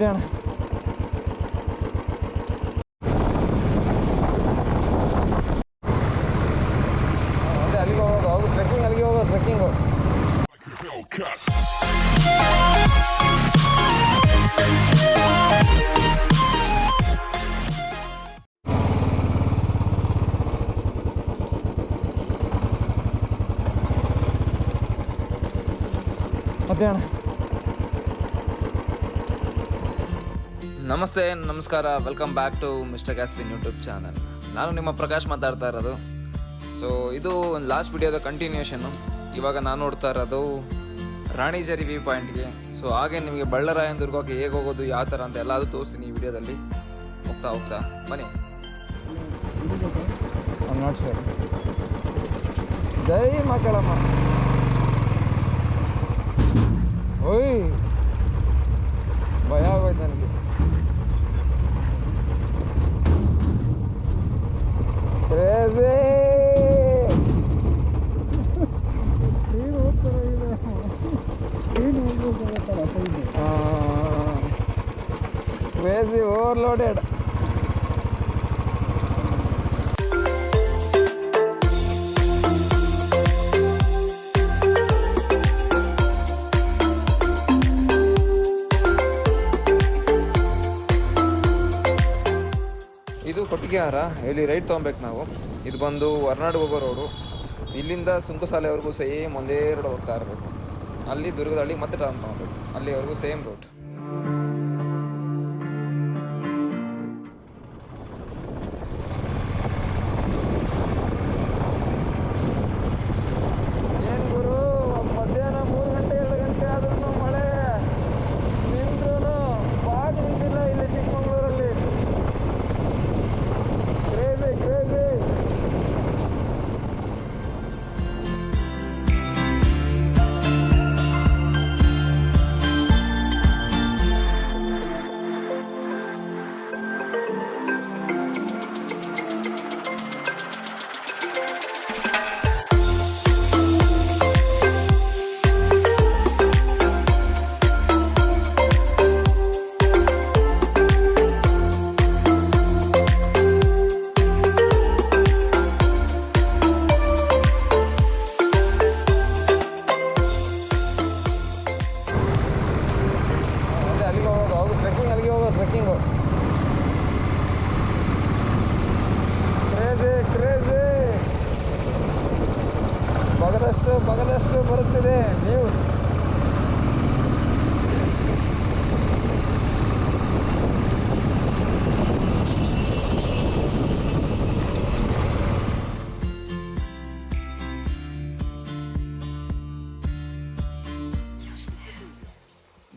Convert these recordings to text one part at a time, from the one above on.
ಮತ್ತೆ ಅಣ್ಣ ಅದೇ ಅಲ್ಲಿಗೆ ಹೋಗೋದು ಟ್ರೆಕ್ಕಿಂಗ್, ಅಲ್ಲಿಗೆ ಹೋಗೋದು ಟ್ರೆಕ್ಕಿಂಗು. ಮತ್ತೆ ಅಣ್ಣ ನಮಸ್ತೆ, ನಮಸ್ಕಾರ, ವೆಲ್ಕಮ್ ಬ್ಯಾಕ್ ಟು ಮಿಸ್ಟರ್ ಗ್ಯಾಸ್ಪಿನ್ ಯೂಟ್ಯೂಬ್ ಚಾನಲ್. ನಾನು ನಿಮ್ಮ ಪ್ರಕಾಶ್ ಮಾತಾಡ್ತಾ ಇರೋದು. ಸೊ ಇದು ಲಾಸ್ಟ್ ವಿಡಿಯೋದ ಕಂಟಿನ್ಯೂಷನ್ನು. ಇವಾಗ ನಾನು ನೋಡ್ತಾ ಇರೋದು ರಾಣಿಜರಿ ವ್ಯೂ ಪಾಯಿಂಟ್ಗೆ. ಸೊ ಹಾಗೆ ನಿಮಗೆ ಬಳ್ಳರಾಯನ ದುರ್ಗಕ್ಕೆ ಹೇಗೆ ಹೋಗೋದು, ಯಾವ ಥರ ಅಂತ ಎಲ್ಲದೂ ತೋರಿಸ್ತೀನಿ ಈ ವಿಡಿಯೋದಲ್ಲಿ. ಹೋಗ್ತಾ ಬನ್ನಿ. ಜೈ ಮಕ್ಕಳಮ್ಮ. ಓಯ್ ಭಯ ಆಗೋಯ್ತು ನನಗೆ. Crazy crazy overloaded. ಇದು ಕೊಟ್ಟಿಗೆಹಾರ. ಇಲ್ಲಿ ರೈಟ್ ತೊಗೊಬೇಕು ನಾವು. ಇದು ಬಂದು ಹೊರನಾಡು ಹೋಗೋ ರೋಡು. ಇಲ್ಲಿಂದ ಸುಂಕಸಾಲೆವರೆಗೂ ಸೇಮ್ ಒಂದೇ ರೋಡ್ ಹೋಗ್ತಾ ಇರಬೇಕು. ಅಲ್ಲಿ ದುರ್ಗದಹಳ್ಳಿ ಮತ್ತೆ ಟರ್ನ್ ತೊಗೊಬೇಕು, ಅಲ್ಲಿವರೆಗೂ ಸೇಮ್ ರೋಡ್. ಏನು ಗುರು, ಮಧ್ಯಾಹ್ನ 3 ಗಂಟೆ 2 ಗಂಟೆ ಆದ್ರೂ ಮಳೆ ನಿಂತ್ರೂ ಬಾಗಿ ನಿಂತಿಲ್ಲ ಇಲ್ಲಿ ಚಿಕ್ಕಮಗಳೂರಲ್ಲಿ. Crazy crazy. Trekking crazy crazy. ಬಗದಷ್ಟು ಬರುತ್ತಿದೆ ನ್ಯೂಸ್.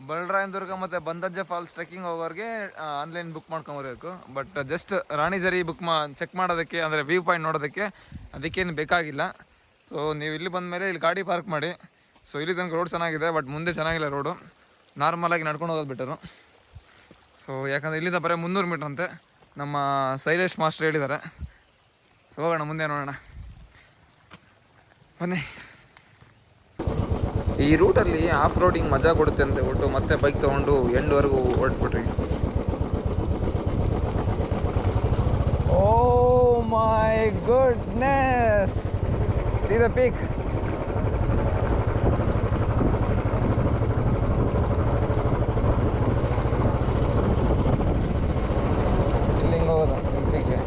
ಬಳ್ಳರಾಯನ ದುರ್ಗ ಮತ್ತು ಬಂದಜ್ಜ ಫಾಲ್ಸ್ ಟ್ರೆಕ್ಕಿಂಗ್ ಹೋಗೋರಿಗೆ ಆನ್ಲೈನ್ ಬುಕ್ ಮಾಡ್ಕೊಂಬರ್ಬೇಕು. ಬಟ್ ಜಸ್ಟ್ ರಾಣಿಜರಿ ಚೆಕ್ ಮಾಡೋದಕ್ಕೆ, ಅಂದರೆ ವ್ಯೂ ಪಾಯಿಂಟ್ ನೋಡೋದಕ್ಕೆ ಅದಕ್ಕೇನು ಬೇಕಾಗಿಲ್ಲ. ಸೊ ನೀವು ಇಲ್ಲಿ ಬಂದ ಮೇಲೆ ಇಲ್ಲಿ ಗಾಡಿ ಪಾರ್ಕ್ ಮಾಡಿ. ಸೊ ಇಲ್ಲಿ ತನಕ ರೋಡ್ ಚೆನ್ನಾಗಿದೆ, ಬಟ್ ಮುಂದೆ ಚೆನ್ನಾಗಿಲ್ಲ ರೋಡು. ನಾರ್ಮಲಾಗಿ ನಡ್ಕೊಂಡು ಹೋಗೋದು ಬೆಟರು. ಸೊ ಯಾಕಂದರೆ ಇಲ್ಲಿಂದ ಬರೀ 300 ಮೀಟ್ರ್ ಅಂತೆ ನಮ್ಮ ಶೈಲೇಶ್ ಮಾಸ್ಟರ್ ಹೇಳಿದ್ದಾರೆ. ಸೊ ಹೋಗೋಣ, ಮುಂದೆ ನೋಡೋಣ ಬನ್ನಿ. ಈ ರೂಟಲ್ಲಿ ಆಫ್ ರೋಡಿಂಗ್ ಮಜಾ ಕೊಡುತ್ತೆ ಅಂತ ಹೇಳ್ಬಿಟ್ಟು ಮತ್ತೆ ಬೈಕ್ ತೊಗೊಂಡು ಎಂಡ್ವರೆಗೂ ಹೊರಟ್ಬಿಟ್ರಿ. Oh my goodness, see the peak. ಇಲ್ಲಿಂಗ ಹೋಗೋದು ಪೀಕ್ಗೆ.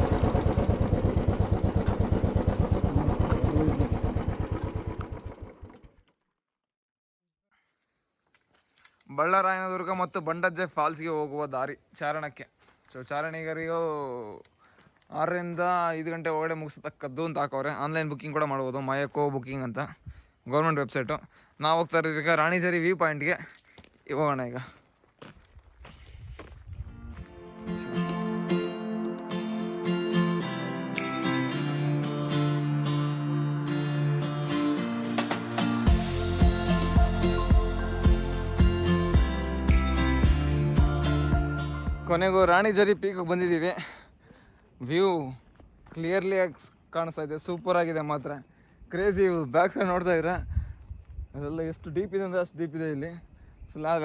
ಬಳ್ಳರಾಯನ ದುರ್ಗ ಮತ್ತು ಬಂಡಜ್ಜೆ ಫಾಲ್ಸ್ಗೆ ಹೋಗುವ ದಾರಿ ಚಾರಣಕ್ಕೆ. ಸೊ ಚಾರಣಿಗರಿಗೂ 6 ರಿಂದ 5 ಗಂಟೆ ಒಳಗಡೆ ಮುಗಿಸತಕ್ಕದ್ದು ಅಂತ ಹಾಕವ್ರೆ. ಆನ್ಲೈನ್ ಬುಕ್ಕಿಂಗ್ ಕೂಡ ಮಾಡ್ಬೋದು, ಮಯಕೋ ಬುಕ್ಕಿಂಗ್ ಅಂತ ಗೌರ್ಮೆಂಟ್ ವೆಬ್ಸೈಟು. ನಾವು ಹೋಗ್ತಾ ಇರೋದು ಈಗ ರಾಣಿಜರಿ ವ್ಯೂ ಪಾಯಿಂಟ್ಗೆ ಹೋಗೋಣ ಈಗ. ಕೊನೆಗೂ ರಾಣಿಜರಿ ಪೀಕಿಗೆ ಬಂದಿದ್ದೀವಿ. ವ್ಯೂ ಕ್ಲಿಯರ್ಲಿ ಕಾಣಿಸ್ತಾ ಇದೆ, ಸೂಪರ್ ಆಗಿದೆ ಮಾತ್ರ. Crazy view. ಬ್ಯಾಕ್ ಸೈಡ್ ನೋಡ್ತಾ ಇದ್ರೆ ಅದೆಲ್ಲ ಎಷ್ಟು ಡೀಪ್ ಇದೆ ಅಂದರೆ ಅಷ್ಟು ಡೀಪ್ ಇದೆ ಇಲ್ಲಿ.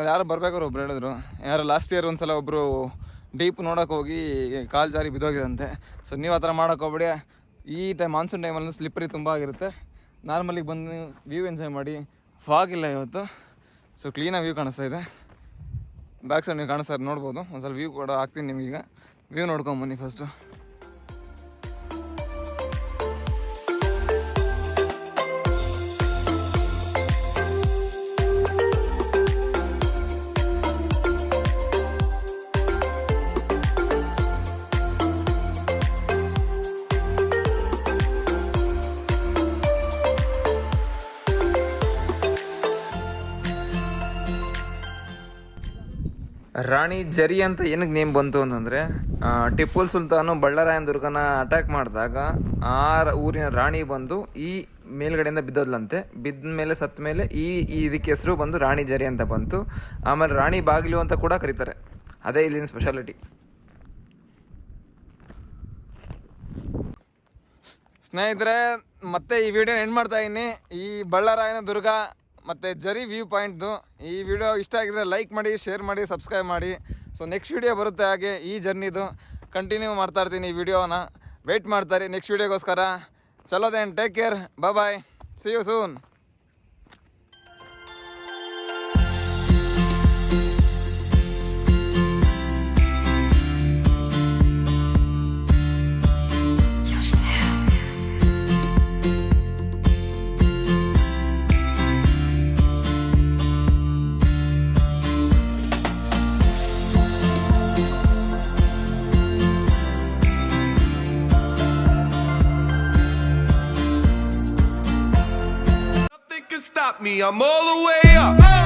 ಯಾರು ಬರ್ಬೇಕಾದ್ರು ಒಬ್ರು ಹೇಳಿದ್ರು, ಯಾರು ಲಾಸ್ಟ್ ಇಯರ್ ಒಂದ್ಸಲ ಒಬ್ಬರು ಡೀಪ್ ನೋಡೋಕೆ ಹೋಗಿ ಕಾಲು ಜಾರಿ ಬಿದ್ದೋಗಿದಂತೆ. ಸೊ ನೀವು ಆ ಥರ ಮಾಡೋಕೆ ಹೋಗ್ಬೇಡಿ. ಈ ಮಾನ್ಸೂನ್ ಟೈಮಲ್ಲಿ ಸ್ಲಿಪ್ಪರಿ ತುಂಬ ಆಗಿರುತ್ತೆ. ನಾರ್ಮಲಿಗೆ ಬಂದು ವ್ಯೂ ಎಂಜಾಯ್ ಮಾಡಿ. ಫಾಗ್ ಇಲ್ಲ ಇವತ್ತು, ಸೊ ಕ್ಲೀನಾಗಿ ವ್ಯೂ ಕಾಣಿಸ್ತಾ ಇದೆ. ಬ್ಯಾಕ್ ಸೈಡ್ ನೀವು ಕಾಣಿಸ್ತಾ ನೋಡ್ಬೋದು. ಒಂದು ಸ್ವಲ್ಪ ವ್ಯೂ ಕೂಡ ಹಾಕ್ತೀನಿ ನಿಮಗೀಗ. View ನೋಡ್ಕೊಂಬನ್ನಿ first. ರಾಣಿ ಜರಿ ಅಂತ ಏನಕ್ಕೆ ನೇಮ್ ಬಂತು ಅಂತಂದರೆ, ಟಿಪ್ಪು ಸುಲ್ತಾನು ಬಳ್ಳರಾಯನ ದುರ್ಗನ ಅಟ್ಯಾಕ್ ಮಾಡಿದಾಗ ಆ ಊರಿನ ರಾಣಿ ಬಂದು ಈ ಮೇಲ್ಗಡೆಯಿಂದ ಬಿದ್ದೋದ್ಲಂತೆ. ಬಿದ್ದ ಮೇಲೆ ಸತ್ತ ಮೇಲೆ ಇದಕ್ಕೆ ಹೆಸರು ಬಂದು ರಾಣಿ ಜರಿ ಅಂತ ಬಂತು. ಆಮೇಲೆ ರಾಣಿ ಬಾಗಿಲು ಅಂತ ಕೂಡ ಕರೀತಾರೆ. ಅದೇ ಇಲ್ಲಿನ ಸ್ಪೆಷಾಲಿಟಿ. ಸ್ನೇಹಿತರೆ, ಮತ್ತೆ ಈ ವಿಡಿಯೋ ಎಂಡ್ ಮಾಡ್ತಾ ಇದ್ದೀನಿ. ಈ ಬಳ್ಳರಾಯನ ದುರ್ಗ ಮತ್ತು ಜರಿ ವ್ಯೂ ಪಾಯಿಂಟ್ದು ಈ ವಿಡಿಯೋ ಇಷ್ಟ ಆಗಿದ್ರೆ ಲೈಕ್ ಮಾಡಿ, ಶೇರ್ ಮಾಡಿ, ಸಬ್ಸ್ಕ್ರೈಬ್ ಮಾಡಿ. ಸೊ ನೆಕ್ಸ್ಟ್ ವಿಡಿಯೋ ಬರುತ್ತೆ, ಹಾಗೆ ಈ ಜರ್ನಿದು ಕಂಟಿನ್ಯೂ ಮಾಡ್ತಾ ಇರ್ತೀನಿ. ಈ ವಿಡಿಯೋನ ವೆಯ್ಟ್ ಮಾಡ್ತಾರೆ ನೆಕ್ಸ್ಟ್ ವಿಡಿಯೋಗೋಸ್ಕರ. ಚಲೋ then, take care, bye, see you soon. Me, I'm all the way up.